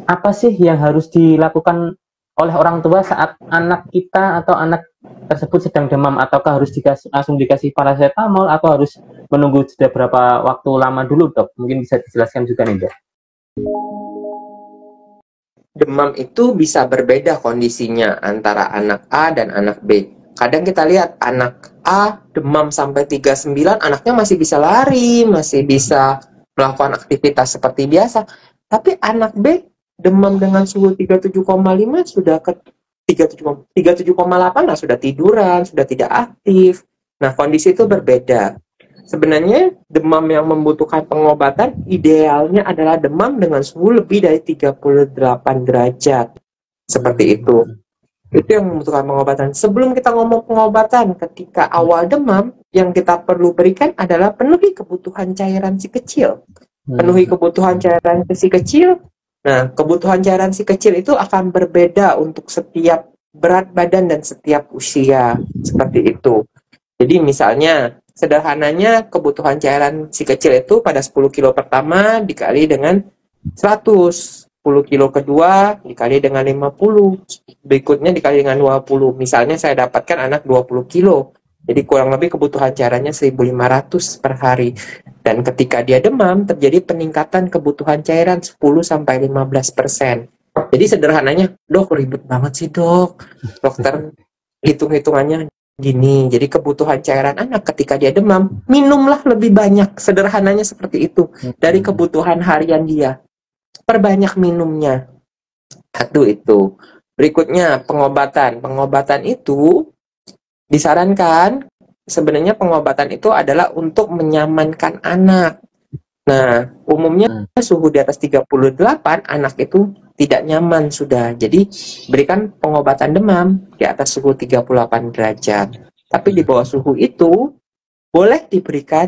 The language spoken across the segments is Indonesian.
apa sih yang harus dilakukan oleh orang tua saat anak kita atau anak tersebut sedang demam? Ataukah harus langsung dikasih paracetamol atau harus menunggu sudah berapa waktu lama dulu, Dok? Mungkin bisa dijelaskan juga nih, Dok. Demam itu bisa berbeda kondisinya antara anak A dan anak B. Kadang kita lihat anak A demam sampai 39, anaknya masih bisa lari, masih bisa melakukan aktivitas seperti biasa. Tapi anak B demam dengan suhu 37,5 sudah ke 37,8 lah, sudah tiduran, sudah tidak aktif. Nah, kondisi itu berbeda. Sebenarnya demam yang membutuhkan pengobatan idealnya adalah demam dengan suhu lebih dari 38 derajat. Seperti itu. Itu yang membutuhkan pengobatan. Sebelum kita ngomong pengobatan, ketika awal demam, yang kita perlu berikan adalah penuhi kebutuhan cairan si kecil. Penuhi kebutuhan cairan si kecil. Nah, kebutuhan cairan si kecil itu akan berbeda untuk setiap berat badan dan setiap usia. Seperti itu. Jadi misalnya, sederhananya kebutuhan cairan si kecil itu pada 10 kilo pertama dikali dengan 100, 10 kilo kedua dikali dengan 50, berikutnya dikali dengan 20. Misalnya saya dapatkan anak 20 kilo, jadi kurang lebih kebutuhan cairannya 1.500 per hari. Dan ketika dia demam, terjadi peningkatan kebutuhan cairan 10-15%. Jadi sederhananya, dok ribet banget sih dok, dokter hitung-hitungannya gini. Jadi kebutuhan cairan anak ketika dia demam, minumlah lebih banyak. Sederhananya seperti itu. Dari kebutuhan harian dia, perbanyak minumnya. Satu itu. Berikutnya pengobatan. Pengobatan itu disarankan, sebenarnya pengobatan itu adalah untuk menyamankan anak. Nah, umumnya suhu di atas 38, anak itu tidak nyaman sudah. Jadi, berikan pengobatan demam di atas suhu 38 derajat. Tapi di bawah suhu itu, boleh diberikan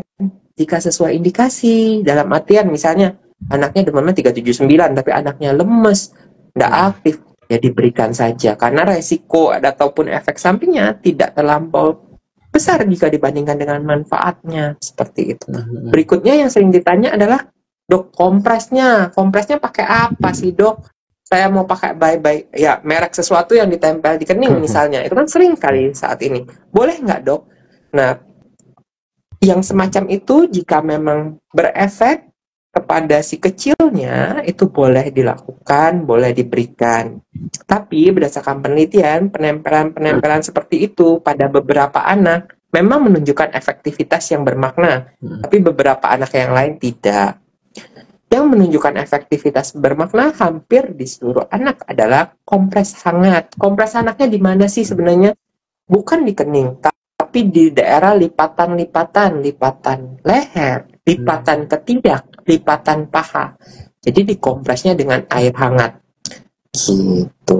jika sesuai indikasi. Dalam artian, misalnya, anaknya demamnya 379, tapi anaknya lemes, tidak aktif, ya diberikan saja. Karena resiko ataupun efek sampingnya tidak terlampau besar jika dibandingkan dengan manfaatnya, seperti itu. Berikutnya yang sering ditanya adalah, dok, kompresnya pakai apa sih dok? Saya mau pakai bye-bye, ya merek sesuatu yang ditempel di kening misalnya, itu kan sering kali saat ini. Boleh nggak dok? Nah, yang semacam itu jika memang berefek kepada si kecilnya, itu boleh dilakukan, boleh diberikan. Tapi berdasarkan penelitian, penempelan-penempelan seperti itu pada beberapa anak memang menunjukkan efektivitas yang bermakna, tapi beberapa anak yang lain tidak. Yang menunjukkan efektivitas bermakna hampir di seluruh anak adalah kompres hangat. Kompres hangatnya di mana sih sebenarnya? Bukan di kening, tapi di daerah lipatan leher, lipatan ketiak, lipatan paha. Jadi dikompresnya dengan air hangat. Gitu.